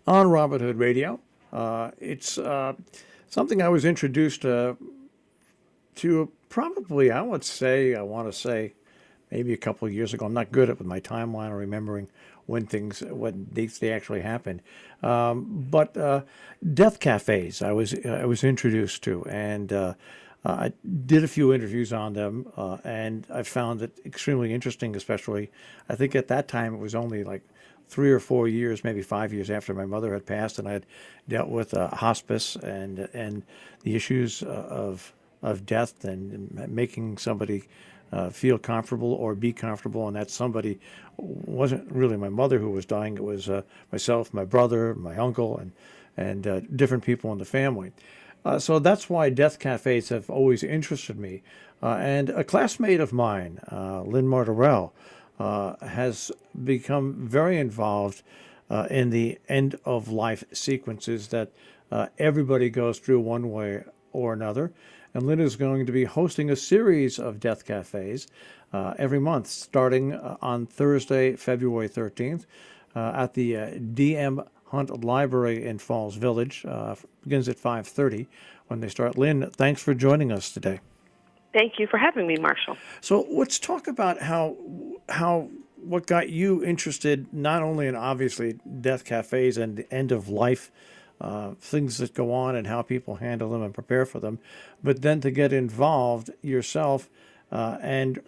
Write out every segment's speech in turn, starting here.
on Robin Hood Radio. It's something I was introduced to probably, I want to say, maybe a couple of years ago. I'm not good at with my timeline or remembering what dates they actually happened. But death cafes, I was introduced to, and I did a few interviews on them, and I found it extremely interesting. Especially, I think at that time it was only like 3 or 4 years, maybe 5 years after my mother had passed, and I had dealt with hospice and the issues of death and making somebody feel comfortable or be comfortable, and that somebody wasn't really my mother who was dying. It was myself, my brother, my uncle, and different people in the family. So that's why death cafes have always interested me. And a classmate of mine, Lynn Martorell, has become very involved in the end-of-life sequences that everybody goes through one way or another. And Lynn is going to be hosting a series of death cafes every month, starting on Thursday, February 13th, at the D.M. Hunt Library in Falls Village. Begins at 5:30 when they start. Lynn, thanks for joining us today. Thank you for having me, Marshall. So let's talk about what got you interested not only in obviously death cafes and the end of life things that go on and how people handle them and prepare for them, but then to get involved yourself and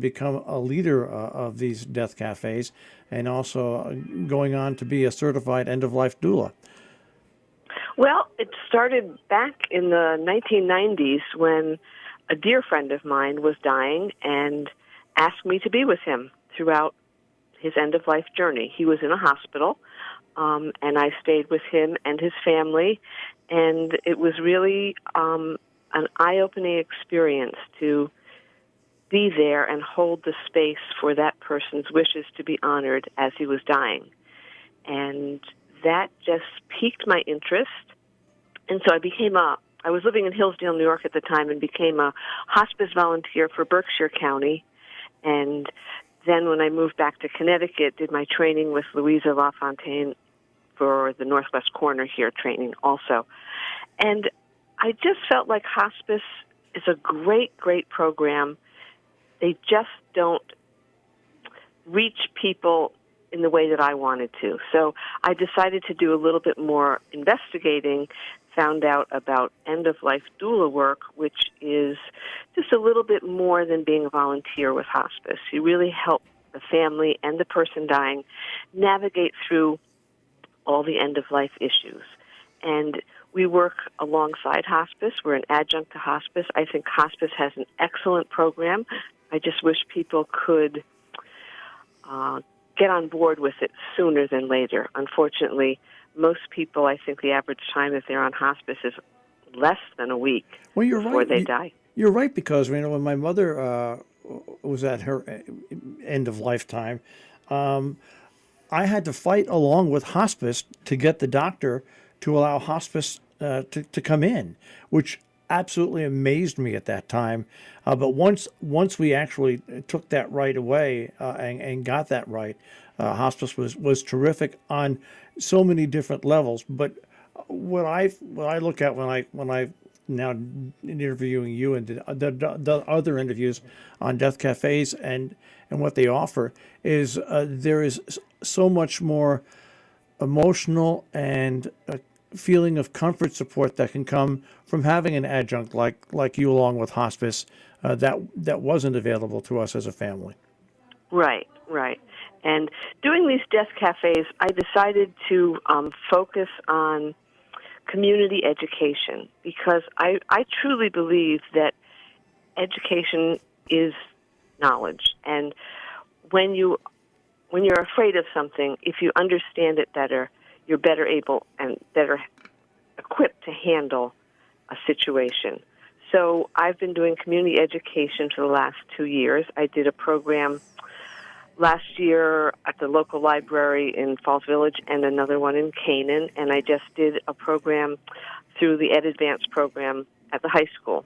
become a leader of these death cafes, and also going on to be a certified end-of-life doula. Well, it started back in the 1990s when a dear friend of mine was dying and asked me to be with him throughout his end-of-life journey. He was in a hospital, and I stayed with him and his family, and it was really an eye-opening experience to be there and hold the space for that person's wishes to be honored as he was dying. And that just piqued my interest, and so I was living in Hillsdale, New York at the time, and became a hospice volunteer for Berkshire County. And then when I moved back to Connecticut, did my training with Louisa LaFontaine for the Northwest Corner here training also. And I just felt like hospice is a great, great program. They just don't reach people in the way that I wanted to. So I decided to do a little bit more investigating, found out about end-of-life doula work, which is just a little bit more than being a volunteer with hospice. You really help the family and the person dying navigate through all the end-of-life issues. And we work alongside hospice. We're an adjunct to hospice. I think hospice has an excellent program. I just wish people could get on board with it sooner than later. Unfortunately, most people, I think the average time that they're on hospice is less than a week before they die. You're right, because when my mother was at her end of lifetime, I had to fight along with hospice to get the doctor to allow hospice to come in, which absolutely amazed me at that time. But once we actually took that right away and got that right, hospice was terrific on so many different levels. But what I look at when I now interviewing you and the other interviews on death cafes and what they offer is there is so much more emotional and feeling of comfort support that can come from having an adjunct like you along with hospice that wasn't available to us as a family. Right. And doing these death cafes, I decided to focus on community education, because I truly believe that education is knowledge. And when you're afraid of something, if you understand it better, you're better able and better equipped to handle a situation. So I've been doing community education for the last 2 years. I did a program last year at the local library in Falls Village and another one in Canaan, and I just did a program through the Ed Advanced program at the high school.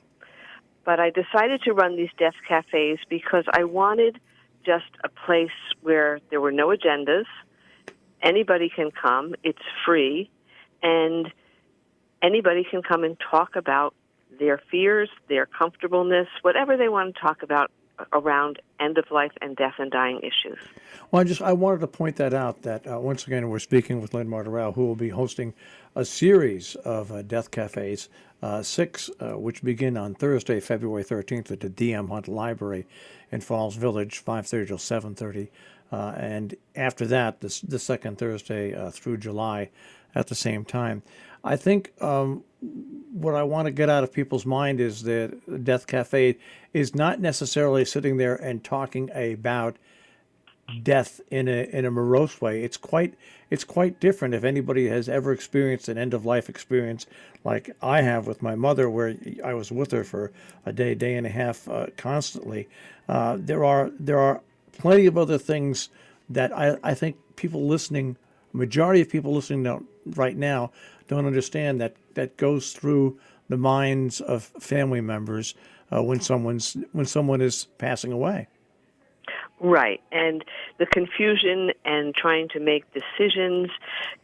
But I decided to run these death cafes because I wanted just a place where there were no agendas, Anybody can come. It's free, and anybody can come and talk about their fears, their comfortableness, whatever they want to talk about around end of life and death and dying issues. Well, I wanted to point that out, that once again we're speaking with Lynn Martorell, who will be hosting a series of death cafes, six, which begin on Thursday, February 13th at the D.M. Hunt Library in Falls Village, 5:30 till 7:30. And after that, the second Thursday through July at the same time. I think what I want to get out of people's mind is that Death Cafe is not necessarily sitting there and talking about death in a morose way. It's quite different. If anybody has ever experienced an end of life experience like I have with my mother, where I was with her for a day and a half constantly, there are plenty of other things that I think people listening, majority of people listening right now, don't understand that goes through the minds of family members when someone is passing away. Right, and the confusion and trying to make decisions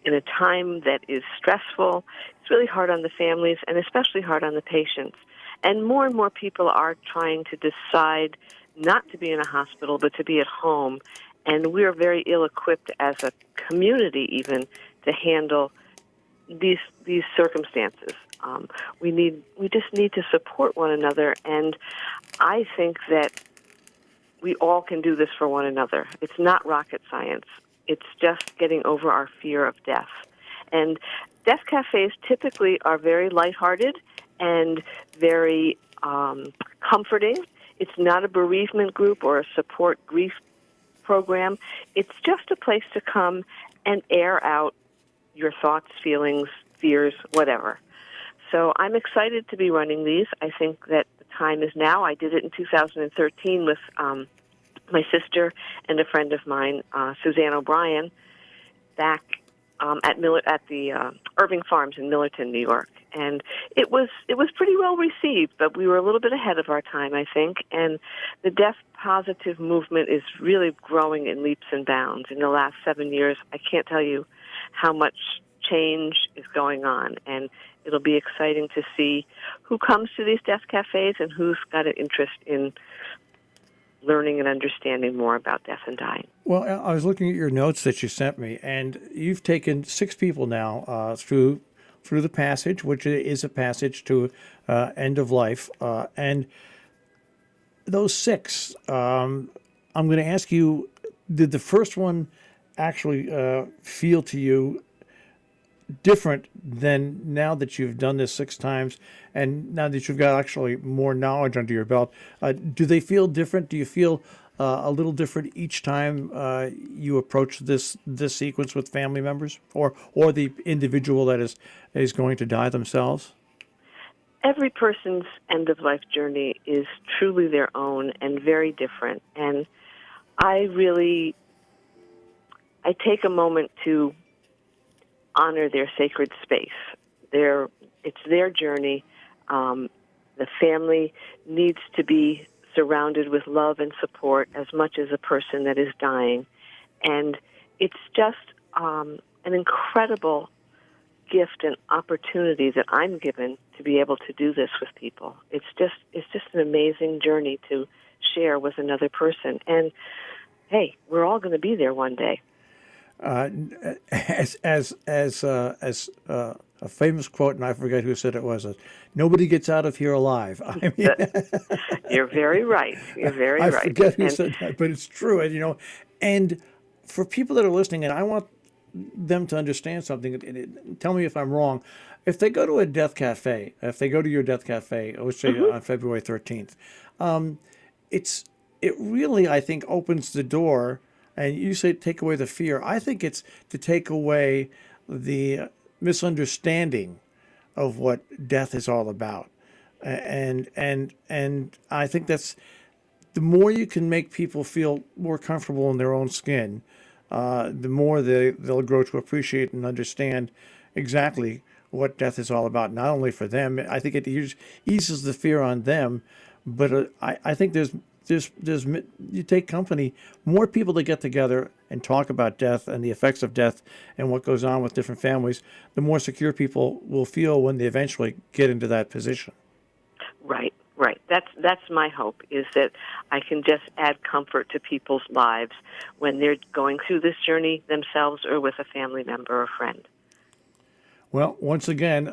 in a time that is stressful, it's really hard on the families and especially hard on the patients. And more people are trying to decide not to be in a hospital but to be at home, and we're very ill-equipped as a community even to handle these circumstances. We just need to support one another, and I think that we all can do this for one another. It's not rocket science. It's just getting over our fear of death. And death cafes typically are very lighthearted and very comforting. It's not a bereavement group or a support grief program. It's just a place to come and air out your thoughts, feelings, fears, whatever. So I'm excited to be running these. I think that the time is now. I did it in 2013 with my sister and a friend of mine, Suzanne O'Brien, back at the Irving Farms in Millerton, New York. And it was pretty well received, but we were a little bit ahead of our time, I think. And the death positive movement is really growing in leaps and bounds. In the last 7 years, I can't tell you how much change is going on, and it'll be exciting to see who comes to these death cafes and who's got an interest in learning and understanding more about death and dying. Well, I was looking at your notes that you sent me, and you've taken 6 people now through the passage, which is a passage to end of life, and those 6, I'm going to ask you, did the first one actually feel to you different than now that you've done this 6 times and now that you've got actually more knowledge under your belt? Do they feel different? Do you feel a little different each time you approach this sequence with family members or the individual that is going to die themselves? Every person's end-of-life journey is truly their own and very different. And I take a moment to honor their sacred space. It's their journey. The family needs to be surrounded with love and support as much as a person that is dying. And it's just an incredible gift and opportunity that I'm given to be able to do this with people. It's just an amazing journey to share with another person. And hey, we're all going to be there one day. As a famous quote, and I forget who said it was, nobody gets out of here alive. I mean, you're very right. You're very right. I forget who said that, but it's true. And, and for people that are listening, and I want them to understand something, tell me if I'm wrong. If they go to a death cafe, if they go to your death cafe, let's say on February 13th, it really, I think, opens the door. And you say take away the fear. I think it's to take away the misunderstanding of what death is all about. And I think that's the more you can make people feel more comfortable in their own skin, the more they'll grow to appreciate and understand exactly what death is all about. Not only for them, I think it eases the fear on them, but I think there's you take company, more people to get together and talk about death and the effects of death and what goes on with different families, the more secure people will feel when they eventually get into that position. Right, right. That's my hope, is that I can just add comfort to people's lives when they're going through this journey themselves or with a family member or friend. Well, once again,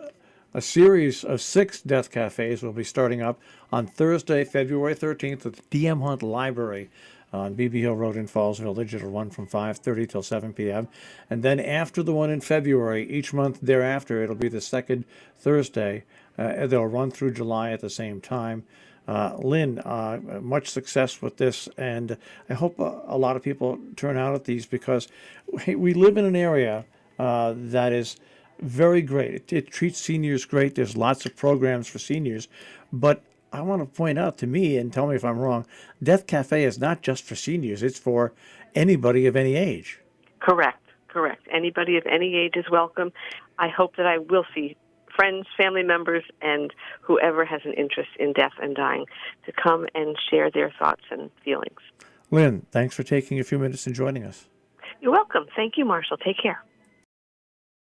a series of 6 death cafes will be starting up on Thursday, February 13th at the D.M. Hunt Library on Beebe Hill Road in Falls Village. It'll run from 5:30 till 7 p.m. And then after the one in February, each month thereafter, it'll be the second Thursday. They'll run through July at the same time. Lynn, much success with this, and I hope a lot of people turn out at these, because we live in an area that is very great. It treats seniors great. There's lots of programs for seniors. But I want to point out, to me, and tell me if I'm wrong, Death Cafe is not just for seniors. It's for anybody of any age. Correct, correct. Anybody of any age is welcome. I hope that I will see friends, family members, and whoever has an interest in death and dying to come and share their thoughts and feelings. Lynn, thanks for taking a few minutes and joining us. You're welcome. Thank you, Marshall. Take care.